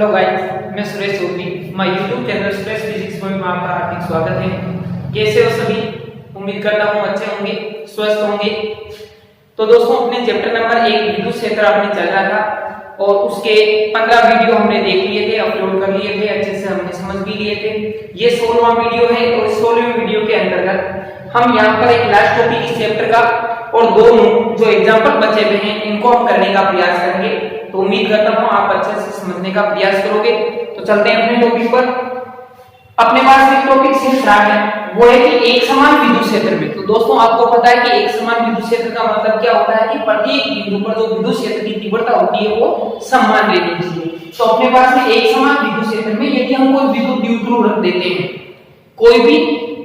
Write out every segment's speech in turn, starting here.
Hello guys, मैं Suresh Chaudhary. My YouTube channel stress physics में आपका हार्दिक स्वागत है। कैसे हो सभी? उम्मीद करता हूँ अच्छे होंगे, स्वस्थ होंगे। तो दोस्तों, अपने चैप्टर नंबर 1 विद्युत क्षेत्र आपने चल रहा था और उसके 15 वीडियो हमने देख लिए थे, अपलोड कर लिए थे, अच्छे से हमने समझ भी लिए थे। ये 16वां वीडियो है और 16वें वीडियो के अंतर्गत हम यहाँ पर एक लास्ट टॉपिक इस चैप्टर का और दोनों जो एग्जाम्पल बचे हुए हैं इनको हम करने का प्रयास करेंगे। तो उम्मीद करता हूँ आप अच्छे से समझने का प्रयास करोगे। तो चलते हैं अपने टॉपिक पर। अपने पास एक टॉपिक से स्टार्ट है, वो है कि एक समान विद्युत क्षेत्र में। तो दोस्तों, आपको पता है कि एक समान विद्युत क्षेत्र का मतलब क्या होता है कि प्रत्येक बिंदु पर जो विद्युत क्षेत्र की तीव्रता होती है वो समान रहनी चाहिए। तो अपने पास में एक समान विद्युत क्षेत्र में यदि हम कोई विद्युत द्विध्रुव रख देते हैं, कोई भी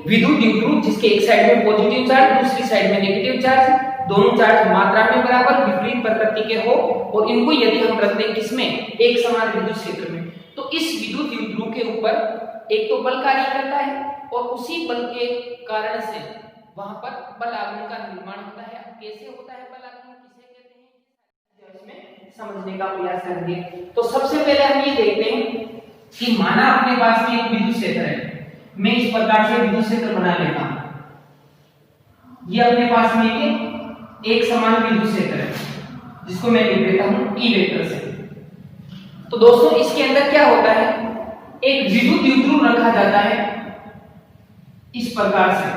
विद्युत द्विध्रुव जिसके एक साइड में पॉजिटिव चार्ज दूसरी साइड में नेगेटिव चार्ज, दोनों चार्ज मात्रा में बराबर विपरीत प्रकृति के हो और इनको यदि हम रख दें किसमें, एक समान विद्युत क्षेत्र में, तो इस विद्युत द्विध्रुव के ऊपर एक तो बल कार्य करता है और उसी बल के कारण से वहां पर बल आघूर्ण का निर्माण होता है। अब कैसे होता है बल आघूर्ण, किसे कहते हैं, इसमें समझने का प्रयास करेंगे। तो सबसे पहले हम ये देखते हैं कि माना अपने पास में एक विद्युत क्षेत्र है, मैं इस प्रकार से विद्युत क्षेत्र बना लेता हूं। ये अपने पास में एक समान विद्युत क्षेत्र है जिसको मैं लिख देता हूं ई वेक्टर से। तो दोस्तों, इसके अंदर क्या होता है, एक विद्युत द्विध्रुव रखा जाता है इस प्रकार से।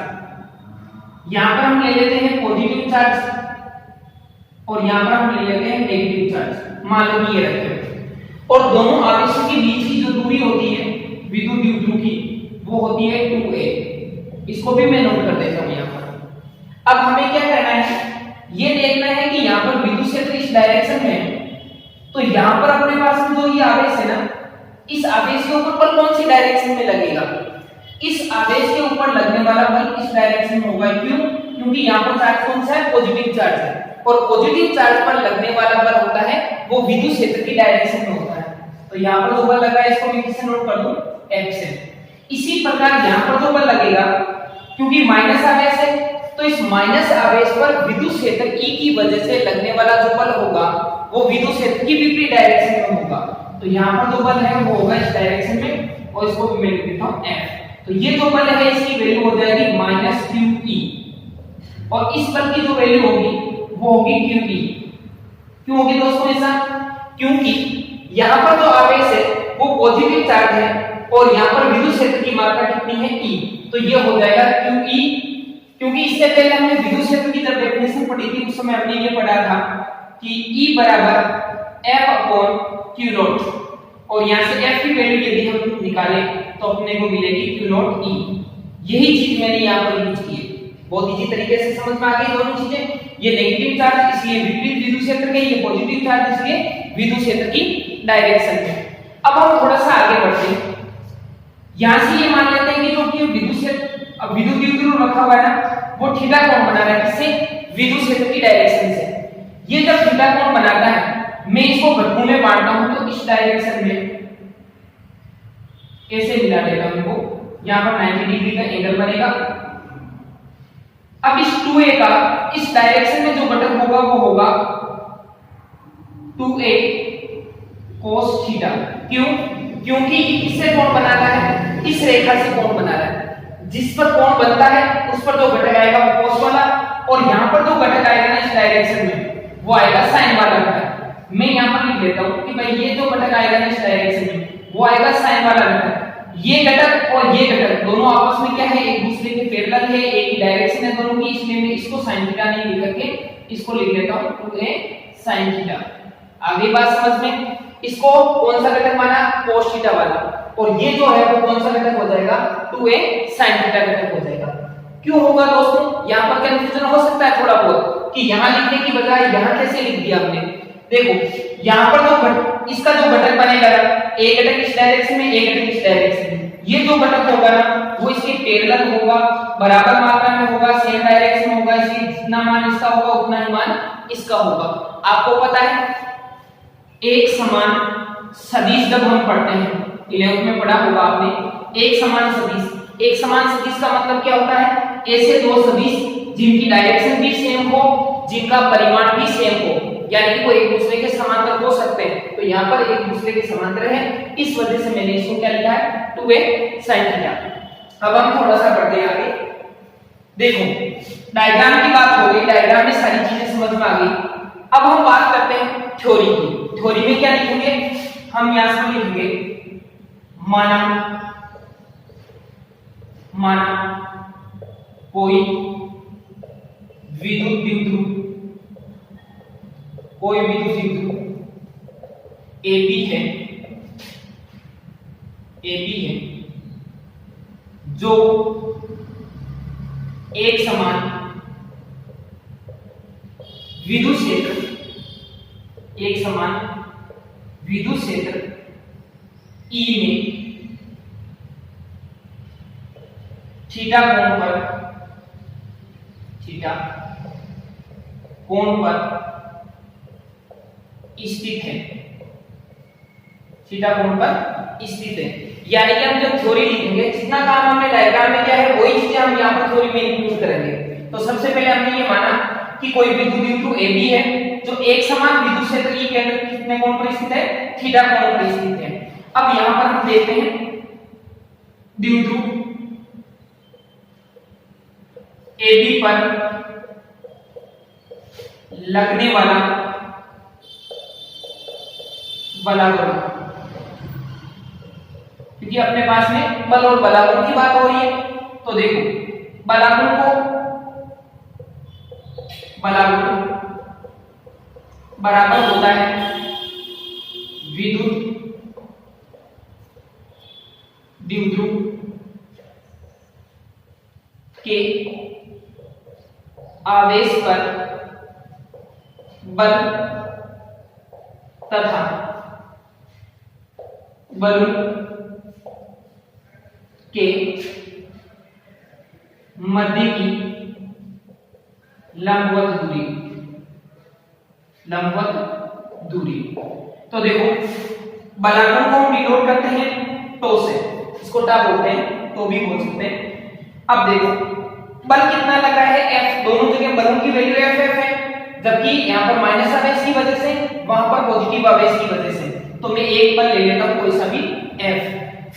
यहां पर हम ले लेते हैं पॉजिटिव चार्ज और यहां पर हम ले लेते हैं नेगेटिव चार्ज। मान लो कि ये रखे और दोनों आवेशों के बीच की जो दूरी होती है विद्युत द्विध्रुव की वो होती है 2a। इसको भी मैं नोट कर देता हूं यहां पर। अब हमें क्या करना है, ये देखना है कि यहां पर विद्युत क्षेत्र इस डायरेक्शन में है, तो यहां पर अपने पास जो ये आवेश है ना, इस आवेश के ऊपर बल कौन सी डायरेक्शन में लगेगा, इस आवेश के ऊपर लगने वाला बल इस डायरेक्शन में होगा। क्यों? क्योंकि यहां पर चार्ज कौन सा है, पॉजिटिव चार्ज है और पॉजिटिव चार्ज पर लगने वाला बल होता है वो विद्युत क्षेत्र की डायरेक्शन में होता है। तो यहां पर जो बल लगा है इसको मैं किससे नोट कर दूं, F से। इसी प्रकार यहां पर जो बल लगेगा, क्योंकि माइनस आवेश है तो इस माइनस आवेश पर विद्युत क्षेत्र E की वजह से लगने वाला जो बल होगा वो विद्युत क्षेत्र की विपरीत डायरेक्शन में होगा। तो यहाँ पर जो बल है वो होगा इस डायरेक्शन में और इसको भी मैं लिख देता हूं F। तो ये जो बल है इसकी वैल्यू हो जाएगी -QE और इस बल की जो वैल्यू होगी वो होगी QE। क्यों होगी दोस्तों ऐसा? क्योंकि यहाँ पर जो आवेश है वो पॉजिटिव चार्ज है और यहाँ पर विद्युत क्षेत्र की मात्रा कितनी है, E। तो ये हो जाएगा QE। क्योंकि इससे पहले हमने विद्युत क्षेत्र की जब डेफिनेशन पढ़ी थी उस समय हमने ये पढ़ा था कि E बराबर F/Q0 और यहां से F की वैल्यू यदि हम निकालें तो अपने को मिलेगी Q0E। यही चीज मैंने यहां पर यूज की है, बहुत इजी तरीके से समझ में आ गई दोनों चीजें। ये नेगेटिव चार्ज इसलिए विपरीत विद्युत क्षेत्र के, ये पॉजिटिव चार्ज इसलिए विद्युत क्षेत्र की डायरेक्शन में। अब हम थोड़ा सा आगे बढ़ते हैं। यहां से ये मान लेते हैं कि जो कि विद्युत क्षेत्र विद्युत द्विध्रुव रखा हुआ है ना, वो थीटा कोण बना रहा है, किससे, विद्युत क्षेत्र की डायरेक्शन से। ये जब थीटा कोण बनाता है, मैं इसको घटकों में बांटता हूं तो इस डायरेक्शन में कैसे मिला देगा हमको, यहां पर 90 डिग्री का एंगल बनेगा। अब इस 2a का इस डायरेक्शन में जो घटक होगा वो होगा 2a cos थीटा। क्यों? क्योंकि ये किससे कोण बनाता है, इस रेखा से कोण बना रहा है। जिस पर कोण बनता है उस पर जो घटक आएगा वो cos वाला और यहां पर जो घटक आएगा ना इस डायरेक्शन में वो आएगा sin वाला घटक। मैं यहां पर लिख लेता हूं कि भाई ये जो घटक आएगा ना इस डायरेक्शन में वो आएगा sin वाला घटक। ये घटक और ये घटक दोनों आपस में क्या है, एक दूसरे के पैरेलल है, एक ही डायरेक्शन है दोनों की, इसलिए मैं इसको sin थीटा नहीं लिख करके इसको लिख लेता हूं 2a sin थीटा। आगे बात समझ में। इसको कौन सा घटक माना, cos थीटा वाला, और ये जो है वो कौन सा घटक हो जाएगा, 2a sin थीटा घटक हो जाएगा। क्यों होगा दोस्तों, यहां पर कंफ्यूजन हो सकता है थोड़ा बहुत कि यहां लिखने की बजाय यहां कैसे लिख दिया हमने। देखो यहां पर जो इसका जो घटक बनेगा, एक घटक इस डायरेक्शन में एक घटक इस डायरेक्शन में, ये जो घटक होगा ना वो इसके पैरेलल होगा, बराबर मात्रा में होगा, सेम डायरेक्शन में होगा, इसलिए जितना मान इसका होगा उतना ही मान इसका होगा। आपको पता है एक समान सदिश जब हम पढ़ते हैं 11th में पढ़ा होगा आपने, एक समान सदिश। एक समान सदिश का मतलब क्या होता है, ऐसे दो सदिश जिनकी डायरेक्शन भी सेम हो, जिनका परिमाण भी सेम हो, यानी कि वो एक दूसरे के समांतर हो सकते हैं, तो यहाँ पर एक दूसरे के समांतर है, इस वजह से मैंने इसको क्या लिखा है 2a sin थीटा। अब हम थोड़ा सा बढ़ते हैं आगे। देखो डायग्राम की बात हो गई, डायग्राम में सारी चीजें समझ में आ गई। अब हम बात करते हैं थ्योरी की। थ्योरी में क्या लिखेंगे हम, यहां से लिखेंगे माना कोई विद्युत द्विध्रुव AB है जो एक समान विद्युत क्षेत्र E में थीटा कोण पर स्थित है, यानी कि हम जब थ्योरी लिखेंगे जितना काम हमने डायग्राम में किया है वही चीजें हम यहाँ पर थ्योरी में इंक्लूड करेंगे। तो सबसे पहले हमने ये माना कि कोई विद्युत द्विध्रुव AB है जो एक समान विद्युत क्षेत्र E के अंदर कितने कोण पर स्थित है, थीटा कोण पर स्थित है। अब यहाँ पर हम देखते हैं द्विध्रुव AB पर लगने वाला बलागुण, क्योंकि अपने पास में बल और बलागुण की बात हो रही है। तो देखो बलागुण बराबर होता है विद्युत द्विध्रुव के आवेश पर बल तथा बलून के मध्य की लंबवत दूरी। तो देखो बलागुण को हम डिनोट करते हैं टो से, इसको टा बोलते हैं, तो भी बोल सकते हैं। अब देखो बल कितना लगा है F, दोनों जगह बलों की वैल्यू F है, जबकि यहाँ पर माइनस आवेश की वजह से वहां पर पॉजिटिव आवेश की वजह से, तो मैं एक बल ले लेता हूं कोई सा भी F।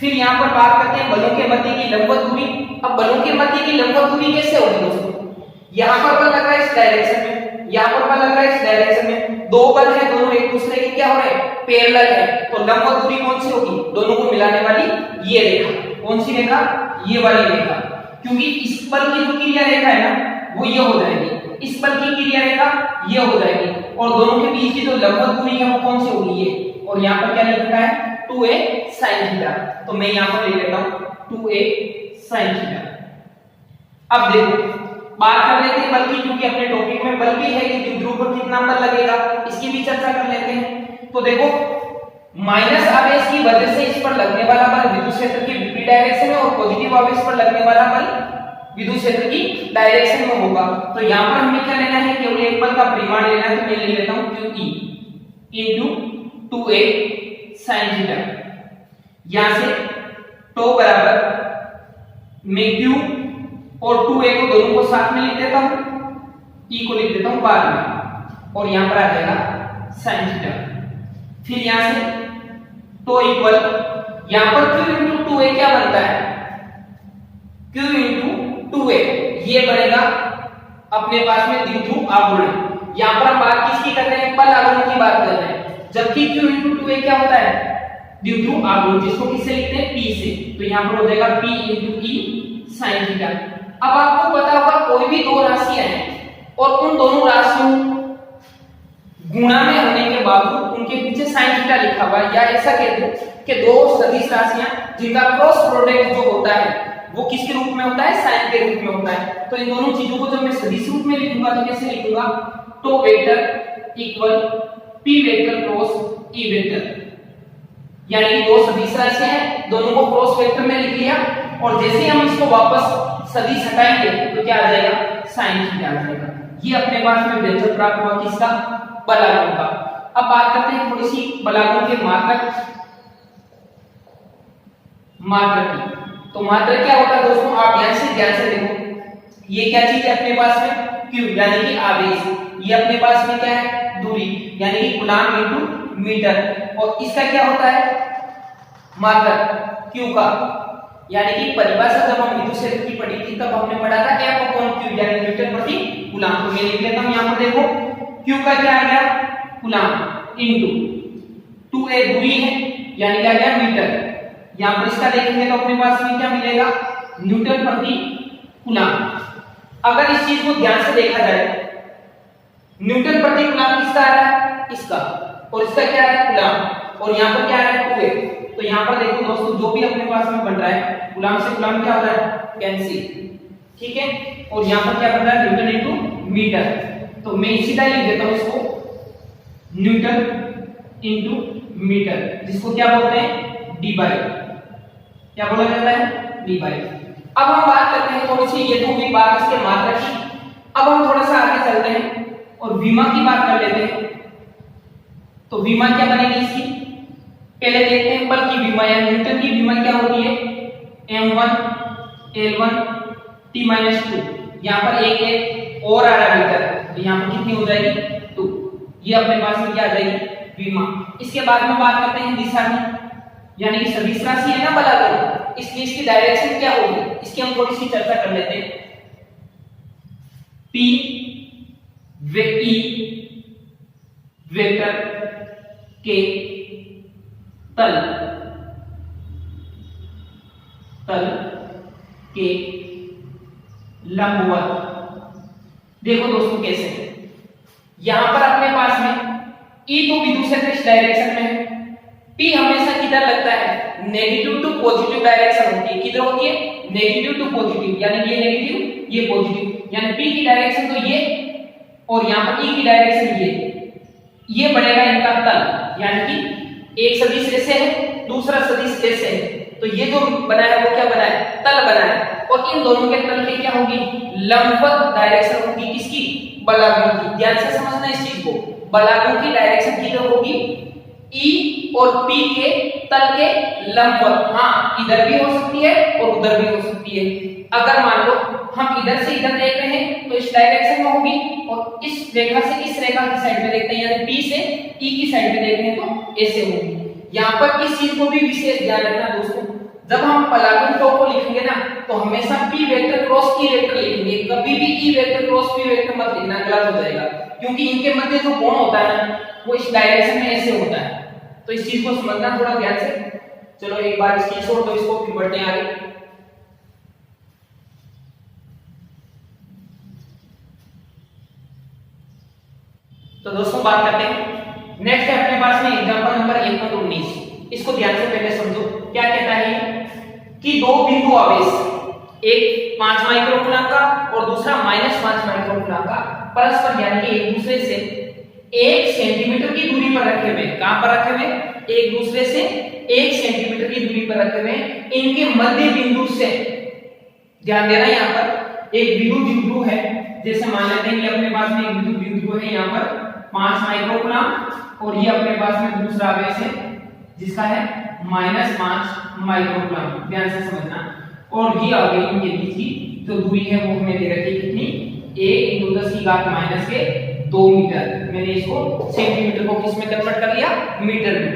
फिर यहाँ पर बात करते हैं बलों के मध्य की लंबवत दूरी। अब बलों के मध्य की लंबवत दूरी कैसे होगी दोस्तों, यहाँ पर बल लग रहा है इस डायरेक्शन में, यहाँ पर बल लग रहा है इस डायरेक्शन में, दो बल है दोनों एक दूसरे के क्या हो रहे हैं, पैरेलल है। तो लंबवत दूरी कौन सी होगी, दोनों को मिलाने वाली ये रेखा। कौन सी रेखा, ये वाली रेखा, क्योंकि इस बल की जो क्रिया रेखा है ना वो ये हो जाएगी, इस बल की क्रिया रेखा ये हो जाएगी, और दोनों के बीच की जो लंबवत दूरी है वो कौन सी होगी, ये। और यहाँ पर क्या लिख रखा है 2a sin थीटा, तो मैं यहाँ पर ले लेता हूं 2a sin थीटा। अब देखो बात कर लेते हैं बल की, क्योंकि अपने टॉपिक में बल भी है कि द्विध्रुव पर कितना बल लगेगा, इसकी भी चर्चा कर लेते हैं। तो देखो माइनस आवेश की वजह से इस पर लगने वाला बल विद्युत क्षेत्र की विपरीत डायरेक्शन में, और पॉजिटिव आवेश पर लगने वाला बल विद्युत क्षेत्र की डायरेक्शन में होगा। तो यहाँ पर हमें क्या लेना है, केवल एक बल का परिमाण लेना है, तो मैं ले लेता हूं QE into 2a sin theta. यहां से टो बराबर मैं Q और 2a को दोनों को साथ में लिख देता हूं, E को लिख देता हूं बाद में, और यहां पर आ जाएगा sin थीटा। फिर यहां से टो इक्वल, यहां पर Q into 2a क्या बनता है, Q into 2a ये बनेगा अपने पास में द्विध्रुव आवरण। यहां पर हम बात किसकी कर रहे हैं, बल आवरण की बात कर रहे हैं, जबकि Q into 2a क्या होता है, द्विध्रुव आवरण, जिसको किससे लिखते हैं P से। तो यहां पर हो जाएगा P into E sin theta. अब आपको पता होगा कोई भी दो राशियां हैं और उन दोनों राशियों गुणा में होने के बावजूद उनके पीछे sin थीटा लिखा हुआ है, या ऐसा कहते हैं कि दो सदिश राशियां जिनका क्रॉस प्रोडक्ट जो होता है वो किसके रूप में होता है, sin के रूप में होता है। तो इन दोनों चीजों को जब मैं सदिश रूप में लिखूंगा तो कैसे लिखूंगा, tau vector equal P vector cross E vector, यानी कि दो सदिश राशियां हैं, दोनों को क्रॉस वेक्टर में लिख लिया, और जैसे हम इसको वापस सदिश हटाएंगे तो क्या आ जाएगा, sin थीटा आ जाएगा। ये अपने पास में व्यंजक प्राप्त हुआ किसका, बलागुण का। अब बात करते हैं थोड़ी सी बलागुण के मात्रक की। तो मात्रक क्या होता है दोस्तों, आप ध्यान से देखो, ये क्या चीज है अपने पास में, Q यानी कि आवेश, ये अपने पास में क्या है दूरी, यानी कि कूलाम इनटू मीटर। और इसका क्या होता है मात्रक Q का, यानी कि परिभाषा जब हम विद्युत क्षेत्र की पढ़ी थी तब हमने पढ़ा था F अपॉन Q यानी न्यूटन प्रति कूलाम। तो मैं लिख लेता हूं यहां पर देखो Q का क्या आ गया कूलाम इनटू 2a दूरी है यानी क्या आ गया मीटर। यहां पर इसका देखेंगे तो अपने पास में क्या मिलेगा न्यूटन प्रति कूलाम। अगर इस चीज को ध्यान से देखा जाए न्यूटन प्रति कूलाम किसका आ रहा है इसका, और इसका क्या आ रहा है कूलाम, और यहां पर क्या आ रहा है 2a। तो यहां पर देखो दोस्तों जो भी अपने पास में बन रहा है कूलाम से कूलाम क्या हो रहा है कैंसिल, ठीक है। और यहां पर क्या बन रहा है न्यूटन इनटू मीटर। तो मैं सीधा लिख देता हूं इसको न्यूटन इनटू मीटर, जिसको क्या बोलते हैं डी बाई, क्या बोला जाता है डी बाई। अब हम बात करते हैं थोड़ी सी, ये तो हुई बात इसके मात्रक की। अब हम थोड़ा सा आगे चलते हैं और विमा की बात कर लेते हैं। तो विमा क्या बनेगी इसकी पहले देखते हैं। बल की विमा या न्यूटन की विमा क्या होती है m1 l1 t-2। यहां पर एक और आ रहा मीटर, तो यहां पर कितनी हो जाएगी 2। ये अपने पास में क्या आ जाएगी विमा। इसके बाद में बात करते हैं दिशा की, यानी कि सदिश राशि है ना बलागुण, इसलिए इसकी डायरेक्शन क्या होगी इसकी हम थोड़ी सी चर्चा कर लेते हैं। P वे E वेक्टर के तल के लंबवत। देखो दोस्तों कैसे, यहां पर अपने पास में E तो विद्युत क्षेत्र इस डायरेक्शन में है, P हमेशा किधर लगता है नेगेटिव टू पॉजिटिव डायरेक्शन होती है। किधर होती है नेगेटिव टू पॉजिटिव, यानी ये नेगेटिव ये पॉजिटिव, यानी P की डायरेक्शन तो ये और यहां पर E की डायरेक्शन ये बनेगा इनका तल, यानी कि एक सदिश ऐसे है दूसरा सदिश ऐसे है, तो ये जो बना है वो क्या बना है तल बना है। और इन दोनों के तल की क्या होगी लंबवत डायरेक्शन होगी किसकी बलागुण की। ध्यान से समझना इस चीज को, बलागुण की डायरेक्शन किधर होगी E और P के तल के लंबवत। हाँ इधर भी हो सकती है और उधर भी हो सकती है। अगर मान लो हम इधर से इधर देख रहे हैं तो इस डायरेक्शन में होगी, और इस रेखा से इस रेखा की साइड में देखते हैं यानी P से E की साइड में देख रहे हैं तो ऐसे होगी। यहाँ पर इस चीज को भी विशेष ध्यान रखना दोस्तों, जब हम बलागुण को लिखेंगे ना तो हमेशा P vector cross E vector लिखेंगे, कभी भी E vector cross P vector मत लिखना, गलत हो जाएगा। क्योंकि इनके मध्य जो कोण होता है ना वो इस डायरेक्शन में ऐसे होता है, तो इस चीज को समझना थोड़ा ध्यान से। चलो एक बार इसकी छोड़ दो इसको, फिर बढ़ते हैं आगे। तो दोस्तों बात करते हैं नेक्स्ट है अपने पास में एग्जांपल नंबर 1.19। इसको ध्यान से पहले समझो क्या कहता है कि दो बिंदु आवेश, एक 5 माइक्रोकूलम का और दूसरा -5 माइक्रोकूलम का, परस्पर यानी कि एक दूसरे से 1 सेंटीमीटर की दूरी पर रखे हुए। कहां पर रखे हुए एक दूसरे से 1 सेंटीमीटर की दूरी पर रखे हुए। इनके मध्य बिंदु से, ध्यान देना यहाँ पर एक विद्युत बिंदु है, जैसे मान लेते हैं कि अपने पास में एक विद्युत बिंदु है यहाँ पर 5 माइक्रोकूलम और ये अपने पास में दूसरा आवेश है जिसका है -5 माइक्रोकूलम। ध्यान से समझना। और ये आगे इनके बीच की जो दूरी है वो हमें दे रखी है कितनी 1×10⁻² मीटर। मैंने इसको सेंटीमीटर को किस में कन्वर्ट कर लिया मीटर में,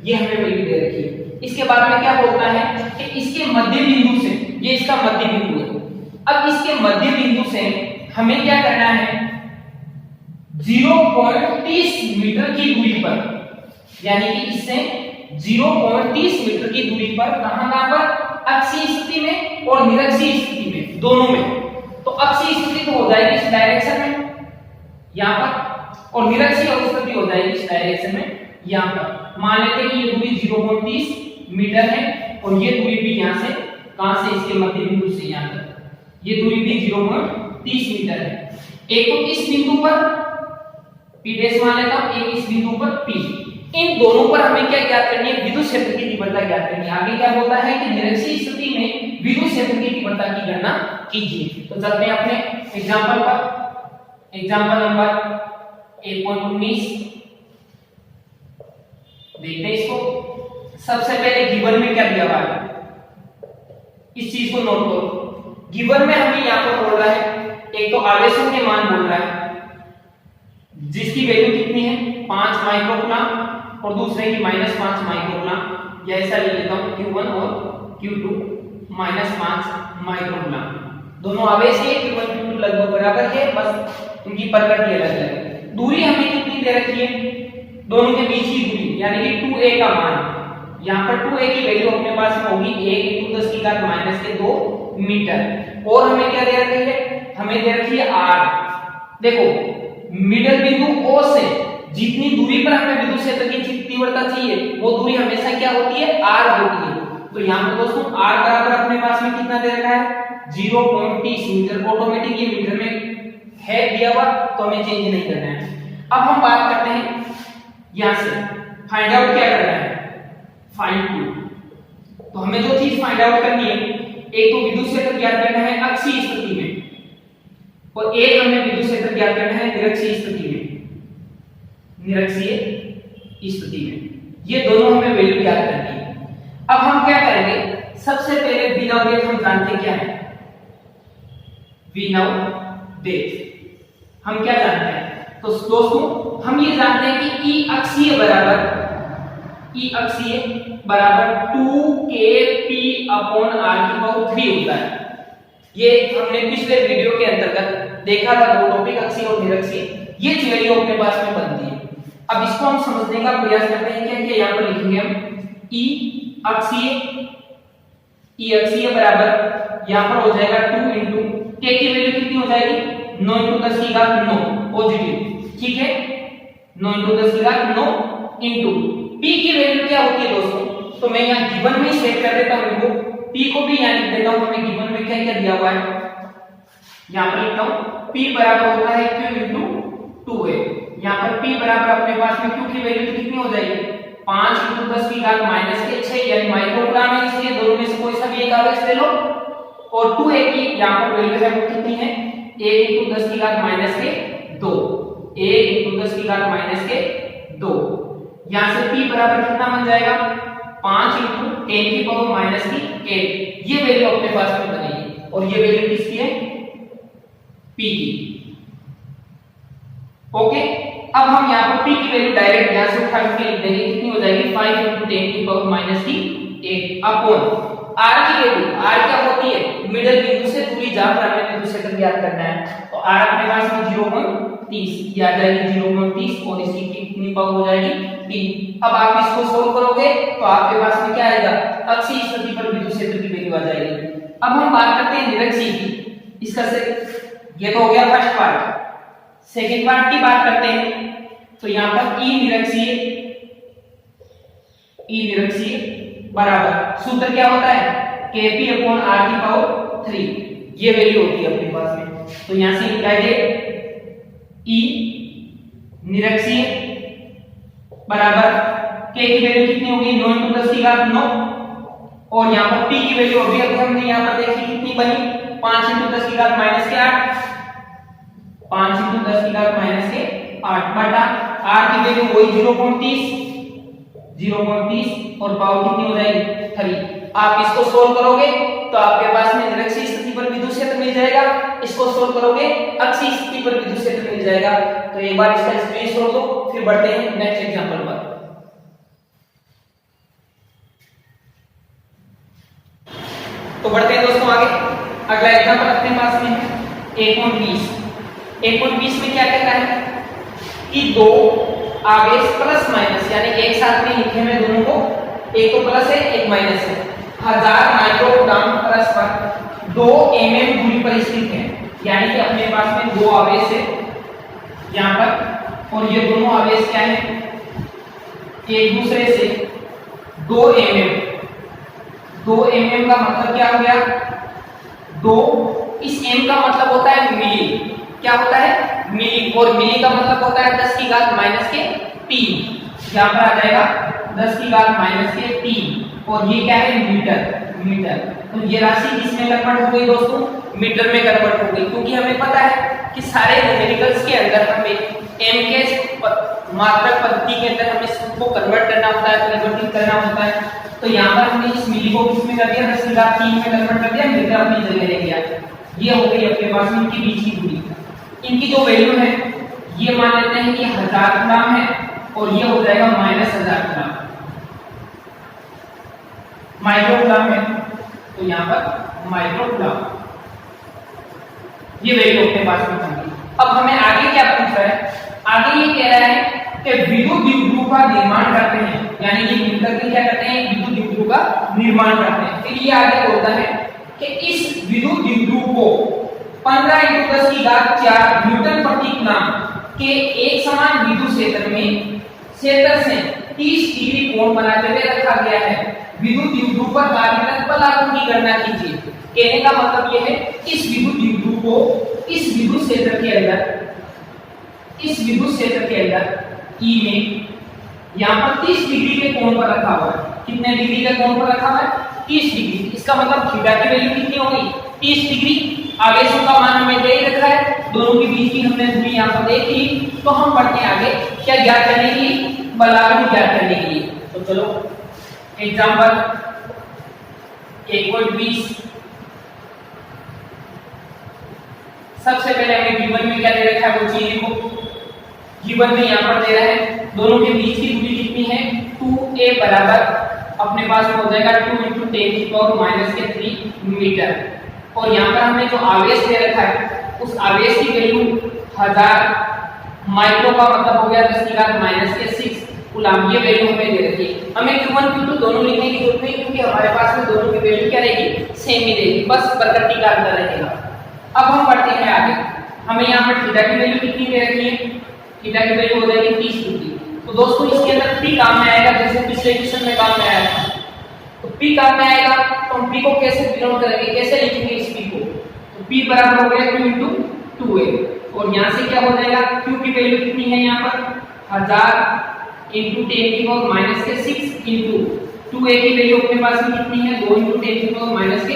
ये हमें वैल्यू दे रखी है। इसके बाद में क्या बोलता है कि इसके मध्य बिंदु से, ये इसका मध्य बिंदु है, अब इसके मध्य बिंदु से हमें क्या करना है 0.30 मीटर की दूरी पर, यानी कि इससे 0.30 मीटर की दूरी पर कहां पर अक्षीय स्थिति में और निरक्षीय स्थिति में, दोनों में। तो अक्षीय स्थिति तो हो जाएगी इस डायरेक्शन में यहां पर, और निरक्षीय स्थिति हो जाएगी इस डायरेक्शन में यहां पर। मान लेते हैं कि ये दूरी 0.30 मीटर है और ये दूरी भी यहां से कहां से इसके मध्य बिंदु से यहां तक ये दूरी भी 0.30 मीटर है। एक तो इस बिंदु पर P डैश मान लेता हूं, एक इस बिंदु पर P। इन दोनों पर हमें क्या ज्ञात करनी है विद्युत क्षेत्र की तीव्रता ज्ञात करनी है। आगे क्या बोलता है कि निरक्षीय स्थिति में विद्युत क्षेत्र की तीव्रता की गणना कीजिए। तो चलते हैं अपने एग्जांपल पर। एग्जांपल नंबर 1.19 देखते हैं इसको। सबसे पहले गिवन में क्या दिया हुआ है इस चीज को नोट करो। गिवन में हमें यहां पर बोल रहा है एक तो आवेशों के मान बोल रहा है जिसकी वैल्यू कितनी है 5 माइक्रोकूलम और दूसरे की -5 माइक्रोकूलम। या ऐसा ले लेता हूं Q1 और Q2 -5 माइक्रोकूलम। दोनों आवेश है, Q1 Q2 लगभग बराबर है, बस इनकी प्रकृति अलग है। दूरी हमें कितनी दे रखी है, दोनों के बीच की दूरी यानी कि 2a का मान, यहां पर 2a की वैल्यू अपने पास में होगी 1 × 10⁻² मीटर। और हमें क्या दे रखी है, हमें दे रखी है r। देखो मिडल बिंदु O से जितनी दूरी पर हमें विद्युत क्षेत्र की तीव्रता चाहिए वो दूरी हमेशा क्या होती है, r होती है। तो यहां पर दोस्तों r बराबर अपने पास में कितना दे रखा है 0.30 मीटर। ऑटोमेटिक ये मीटर में है दिया हुआ, तो हमें चेंज नहीं करना है। अब हम बात करते हैं यहां से फाइंड आउट क्या करना है, फाइंड Q। तो हमें जो चीज फाइंड आउट करनी है, एक तो विद्युत क्षेत्र ज्ञात करना है अक्षीय स्थिति में, और एक हमें विद्युत क्षेत्र ज्ञात करना है निरक्षीय स्थिति में। निरक्षीय स्थिति में ये दोनों हमें वैल्यू ज्ञात करनी है। अब हम क्या करेंगे, सबसे पहले वी नाउ डेट हम जानते क्या है, वी नाउ डेट हम क्या जानते हैं। तो दोस्तों हम ये जानते हैं कि ई अक्षीय बराबर 2kp/r³ होता है। ये हमने पिछले वीडियो के अंतर्गत देखा था, दो टॉपिक अक्षीय और निरक्षीय, ये वैल्यू अपने पास में बनती है। अब इसको हम समझने का प्रयास करते हैं। क्या क्या यहां पर लिखेंगे हम, ई अक्षीय बराबर यहां पर हो जाएगा 2 * k की वैल्यू कितनी हो जाएगी 9 × 10⁹ पॉजिटिव, ठीक है 9 × 10⁹ p की वैल्यू क्या होती है दोस्तों, तो मैं यहां गिवन में सेट कर देता हूं इनको, p को भी यहां लिख देता हूं। हमें गिवन में क्या क्या दिया हुआ है, यहां पर लिखता हूं p बराबर होता है q * 2a। यहां पर p बराबर अपने पास में q की वैल्यू कितनी हो जाएगी 5 × 10⁻⁻6 यानी माइक्रोकूलम है, इसलिए दोनों में से कोई सा भी एक आवेश ले लो। और 2a की यहां पर वैल्यू है वो कितनी है 1 × 10⁻², 1 × 10⁻²। यहां से p बराबर कितना बन जाएगा 5 × 10⁻⁸ ये वैल्यू अपने पास में बनेगी। और ये वैल्यू किसकी है, p की। ओके, अब हम यहां पर p की वैल्यू डायरेक्ट यहां से उठा के लिख देंगे, कितनी हो जाएगी 5 × 10⁻⁸ अपॉन r की वैल्यू, r क्या होती है मिडल बिंदु से दूरी जहां पर हमें विद्युत क्षेत्र ज्ञात करना है। तो r अपने पास में 0.30 ये आ जाएगी 0.30 और इसकी कितनी पावर हो जाएगी 3। अब आप इसको सोल्व करोगे तो आपके पास में क्या आएगा, अक्षीय स्थिति पर विद्युत क्षेत्र की वैल्यू आ जाएगी। अब हम बात करते हैं निरक्षीय की, इसका से ये तो हो गया फर्स्ट पार्ट। सेकंड पार्ट की बात करते हैं, तो यहां पर ई निरक्षीय बराबर सूत्र क्या होता है kp/r³, ये वैल्यू होती है अपने पास में। तो यहां से लिखा है ई निरक्षीय बराबर k की वैल्यू कितनी होगी 9 × 10⁹ और यहां पर p की वैल्यू अभी हमने यहां पर देखी कितनी बनी 5 × 10⁻⁸ 5 × 10⁻⁸ बटा r की वैल्यू वही 0.30 और पावर कितनी हो जाएगी 3। आप इसको सोल्व करोगे तो आपके पास में निरक्षीय स्थिति पर विद्युत क्षेत्र मिल जाएगा, इसको सोल्व करोगे अक्षीय स्थिति पर विद्युत क्षेत्र मिल जाएगा। तो एक बार इसका स्क्रीनशॉट लो, फिर बढ़ते हैं नेक्स्ट एग्जांपल पर। तो बढ़ते हैं दोस्तों आगे, अगला एग्जांपल अपने पास में है 1.20 में क्या कहता है कि दो आवेश प्लस माइनस यानी एक साथ में लिखे हुए दोनों को, एक तो प्लस है एक माइनस है, 1000 माइक्रोकूलम परस्पर 2 mm दूरी पर स्थित है। यानी कि अपने पास में दो आवेश है यहां पर, और ये दोनों आवेश क्या है एक दूसरे से 2 mm का मतलब क्या हो गया 2, इस m का मतलब होता है मिली, क्या होता है मिली, और मिली का मतलब होता है 10⁻³ यहां पर आ जाएगा 10⁻³ और ये क्या है मीटर। तो ये राशि किसमें कन्वर्ट हो गई दोस्तों, मीटर में कन्वर्ट हो गई, क्योंकि हमें पता है कि सारे न्यूमेरिकल्स के अंदर हमें m के मात्रक पद्धति के अंदर हमें इसको कन्वर्ट करना होता है, परिवर्तित करना होता है। तो यहाँ पर हमने इस मिली को किसमें कर दिया 10⁻³ में कन्वर्ट कर दिया, मीटर अपनी जगह ले गया। ये हो गई अपने पास में इनकी बीच की दूरी, इनकी जो वैल्यू है ये मान लेते हैं कि 1000 कूलम है और ये हो जाएगा -1000 कूलम। माइक्रो कूलम है तो यहाँ पर माइक्रो कूलम, ये वैल्यू अपने पास में होगी। अब हमें आगे क्या पूछ रहा है, आगे ये कह रहा है कि विद्युत द्विध्रुव का निर्माण करते हैं, यानी कि मिलकर के क्या करते हैं, विद्युत द्विध्रुव का निर्माण करते हैं। फिर ये आगे बोलता है कि इस विद्युत द्विध्रुव को 15 × 10⁴ न्यूटन प्रति कूलम के एक समान विद्युत क्षेत्र में क्षेत्र से 30 डिग्री कोण बनाते हुए रखा गया है। विद्युत द्विध्रुव पर कार्यरत बल लागू की गणना कीजिए। कहने का मतलब यह है इस विद्युत द्विध्रुव को इस विद्युत क्षेत्र के अंदर E में यहाँ पर 30 डिग्री के कोण पर रखा हुआ है। कितने डिग्री के कोण पर रखा हुआ है, 30 डिग्री। इसका मतलब थीटा की वैल्यू कितनी होगी, 30 डिग्री। आवेशों का मान हमें दे ही रखा है, दोनों के बीच की हमने दूरी यहाँ पर देख ली। तो हम बढ़ते हैं आगे क्या ज्ञात करने के लिए, बल लागू ज्ञात करने के लिए। तो चलो एग्जांपल 1.20। सबसे पहले हमें गिवन में क्या दे रखा है वो चीज लिखो। गिवन में यहाँ पर दे रहा है दोनों के बीच की दूरी कितनी है, 2a बराबर अपने पास में हो जाएगा 2 × 10⁻³ मीटर। और यहाँ पर हमने जो आवेश दे रखा है उस आवेश की वैल्यू 1000 माइक्रो का मतलब हो गया 10⁻⁻⁶ कूलम, ये वैल्यू हमें दे रखी है। हमें Q1 Q2 दोनों लिखने की जरूरत नहीं, क्योंकि हमारे पास में दोनों की वैल्यू क्या रहेगी, सेम ही रहेगी, बस प्रकृति का अंतर रहेगा। अब हम बढ़ते हैं आगे। हमें यहाँ पर थीटा की वैल्यू कितनी दे रखी है, थीटा की वैल्यू हो जाएगी 30 डिग्री। तो दोस्तों इसके अंदर P काम में आएगा, जैसे पिछले क्वेश्चन में काम में आया था। तो P काम में आएगा तो हम P को कैसे डिनोट करेंगे, कैसे लिखेंगे इस P को। तो P बराबर हो गया Q × 2a। और यहाँ से क्या हो जाएगा, Q की वैल्यू कितनी है यहाँ पर 1000 × 10⁻⁶ × 2a की वैल्यू अपने पास में कितनी है, 2 × 10⁻³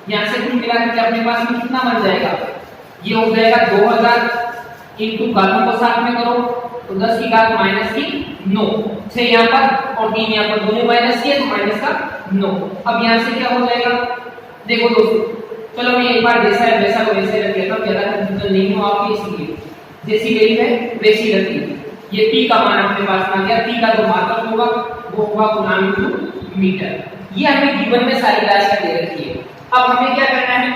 यहाँ से कुल मिला के अपने पास में कितना बन जाएगा, ये हो जाएगा 2000 × घातों को साथ में करो तो 10⁻⁹ 6 यहाँ पर और 3 यहाँ पर, दोनों माइनस किए तो -9। अब यहाँ से क्या हो जाएगा, देखो दोस्तों चलो मैं एक बार जैसा है वैसा को वैसे रख देता हूँ, ज्यादा कंफ्यूजन नहीं हो आपकी, इसलिए जैसी वैल्यू है वैसी रखिए। ये P का मान अपने पास में आ गया। P का जो मात्रक होगा वो होगा कूलम × मीटर। ये हमें गिवन में सारी राशियां दे रखी है। अब हमें क्या करना है,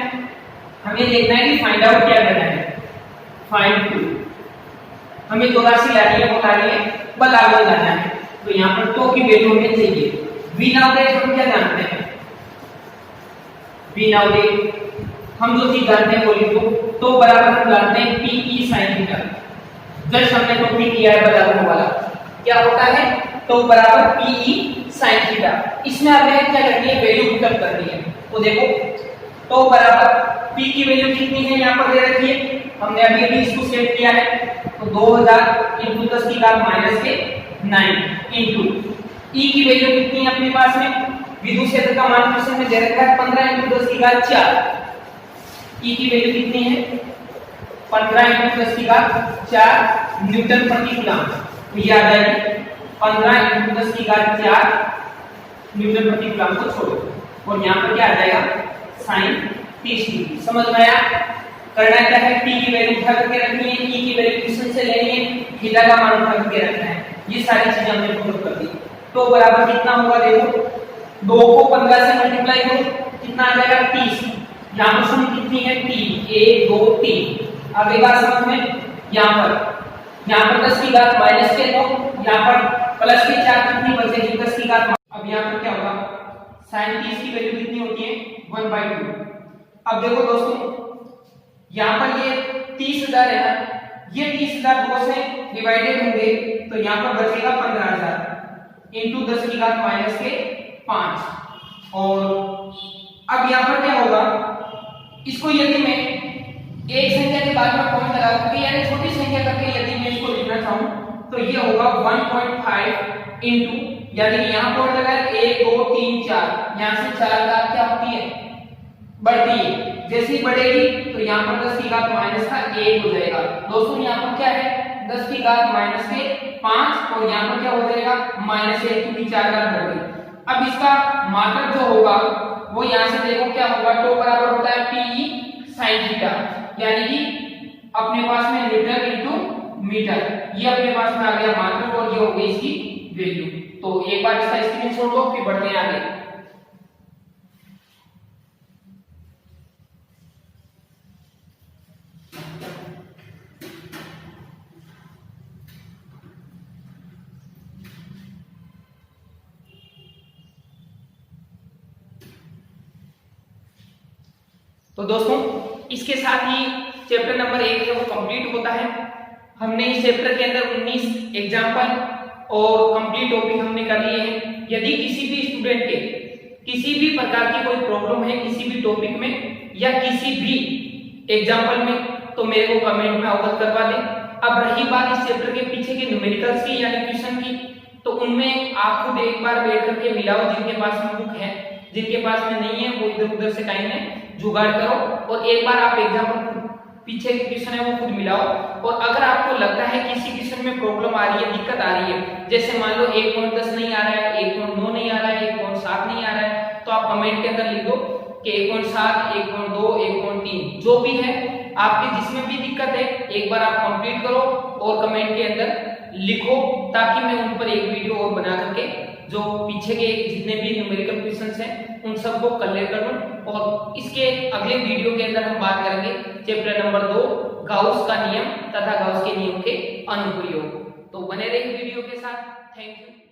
हमें देखना है कि फाइंड आउट क्या करना है, फाइंड Q। हमें दो राशि लानी है, वो लानी है बल लागू लाना है। तो यहाँ पर तो की वैल्यू हमें चाहिए। V नाउ देख हम क्या जानते हैं, V नाउ देख हम जो चीज जानते हैं वो लिखो। तो बराबर हम जानते हैं PE sin थीटा। जस्ट हमने तो P किया है बराबर वाला, क्या होता है तो बराबर PE sin थीटा। इसमें हमें क्या करनी है, वैल्यू पुटअप करनी है। तो देखो तो बराबर P की वैल्यू कितनी है यहाँ पर दे रखी है, हमने अभी अभी इसको सेट किया है। तो 2000 × 10⁹ × E की वैल्यू कितनी है अपने पास में, विद्युत क्षेत्र का मान क्वेश्चन में दे रखा है 15 × 10⁴। E की वैल्यू कितनी है, 15 × 10⁴ न्यूटन प्रति कूलम। तो ये आ जाएगी 15 × 10⁴ न्यूटन प्रति कूलम को छोड़ो और यहाँ पर क्या आ जाएगा sin 30 डिग्री। समझ में आया। करना क्या है, P की वैल्यू उठा करके रखनी है, E की वैल्यू क्वेश्चन से लेनी है, थीटा का मान उठा करके रखना है। ये सारी चीजें हमने प्रूव कर दी। तो बराबर कितना होगा, देखो 2 को 15 से मल्टीप्लाई करो कितना आ जाएगा 30। यहाँ पर सम कितनी है 3, 1 2 3। अब एक बात समझ में, यहाँ पर 10⁻⁻के 2, यहाँ पर प्लस के 4 कितनी बचेगी 10⁻। अब यहाँ पर क्या होगा, sin 30 की वैल्यू कितनी होती है 1/2। अब देखो दोस्तों यहाँ पर ये 30,000 है ना, ये 30,000 2 से डिवाइडेड होंगे तो यहाँ पर बचेगा 15,000 × 10⁻⁵ और अब यहाँ पर क्या होगा, इसको यदि मैं एक संख्या के बाद में पॉइंट लगा दूंगी, यानी छोटी संख्या करके यदि मैं इसको लिखना चाहूँ तो ये होगा 1.5 × यानी यहाँ पॉइंट लगाया 1 2 3 4, यहाँ से 4 का क्या होती है बढ़ती है। जैसे ही बढ़ेगी तो यहाँ पर 10⁻⁻ का 1 हो जाएगा। दोस्तों यहाँ पर क्या है 10⁻⁵ और यहाँ पर क्या हो जाएगा -1 क्योंकि 4 का बढ़ गई। अब इसका मात्रक जो होगा वो यहाँ से देखो क्या होगा, तो बराबर होता है PE sin थीटा, यानी कि अपने पास में न्यूटन × मीटर, ये अपने पास में आ गया मात्रक और ये हो गई इसकी वैल्यू। तो एक बार इसका स्क्रीनशॉट लो, फिर बढ़ते हैं आगे। तो दोस्तों इसके साथ ही चैप्टर नंबर 1 है वो कंप्लीट होता है। हमने इस चैप्टर के अंदर 19 एग्जाम्पल और कंप्लीट टॉपिक हमने कर लिए हैं। यदि किसी भी स्टूडेंट के किसी भी प्रकार की कोई प्रॉब्लम है किसी भी टॉपिक में या किसी भी एग्जाम्पल में, तो मेरे को कमेंट में अवगत करवा दें। अब रही बात इस चैप्टर के पीछे के न्यूमेरिकल्स की यानी क्वेश्चन की, तो उनमें आप खुद एक बार बैठ करके मिलाओ, जिनके पास में बुक है, जिनके पास में नहीं है वो इधर उधर से टाइम में जुगाड़ करो और एक बार आप एग्जाम्पल पीछे के क्वेश्चन है वो खुद मिलाओ। और अगर आपको लगता है किसी क्वेश्चन में प्रॉब्लम आ रही है, दिक्कत आ रही है, जैसे मान लो 1.10 नहीं आ रहा है, 1.9 नहीं आ रहा है, 1.7 नहीं आ रहा है, तो आप कमेंट के अंदर लिख दो कि 1.7, 1.2, 1.3 जो भी है आपके जिसमें भी दिक्कत है एक बार आप कंप्लीट करो और कमेंट के अंदर लिखो, ताकि मैं उन पर एक वीडियो और बना करके जो पीछे के जितने भी न्यूमेरिकल क्वेश्चंस हैं उन सबको क्लियर कर लूं। और इसके अगले वीडियो के अंदर हम बात करेंगे चैप्टर नंबर 2 गाउस का नियम तथा गाउस के नियम के अनुप्रयोग। तो बने रहिए वीडियो के साथ। Thank you.